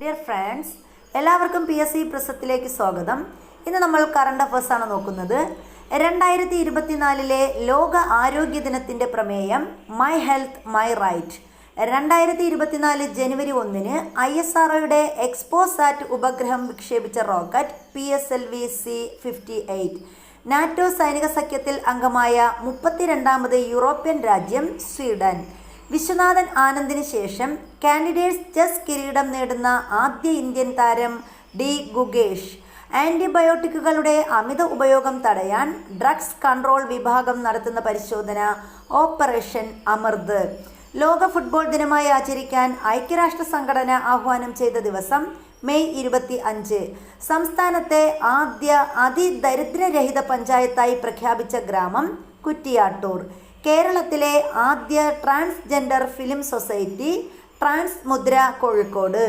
Dear friends, എല്ലാവർക്കും PSC പ്രസത്തിലേക്ക് സ്വാഗതം. ഇന്ന് നമ്മൾ കറണ്ട് അഫേഴ്സ് ആണ് നോക്കുന്നത്. 2024 ലോക ആരോഗ്യ ദിനത്തിൻ്റെ പ്രമേയം മൈ ഹെൽത്ത് മൈ റൈറ്റ്. 2024 ജനുവരി 1 ISROയുടെ എക്സ്പോസാറ്റ് ഉപഗ്രഹം വിക്ഷേപിച്ച റോക്കറ്റ് PSLV-C58. നാറ്റോ സൈനിക സഖ്യത്തിൽ അംഗമായ 32ാമത് യൂറോപ്യൻ രാജ്യം സ്വീഡൻ. വിശ്വനാഥൻ ആനന്ദിന് ശേഷം കാൻഡിഡേറ്റ്സ് ചെസ് കിരീടം നേടുന്ന ആദ്യ ഇന്ത്യൻ താരം ഡി ഗുഗേഷ്. ആൻറ്റിബയോട്ടിക്കുകളുടെ അമിത ഉപയോഗം തടയാൻ ഡ്രഗ്സ് കൺട്രോൾ വിഭാഗം നടത്തുന്ന പരിശോധന ഓപ്പറേഷൻ അമൃത്. ലോക ഫുട്ബോൾ ദിനമായി ആചരിക്കാൻ ഐക്യരാഷ്ട്ര സംഘടന ആഹ്വാനം ചെയ്ത ദിവസം മെയ് 25. സംസ്ഥാനത്തെ ആദ്യ അതിദരിദ്രരഹിത പഞ്ചായത്തായി പ്രഖ്യാപിച്ച ഗ്രാമം കുറ്റിയാട്ടൂർ. കേരളത്തിലെ ആദ്യ ട്രാൻസ്ജെൻഡർ ഫിലിം സൊസൈറ്റി ട്രാൻസ് മുദ്ര കോഴിക്കോട്.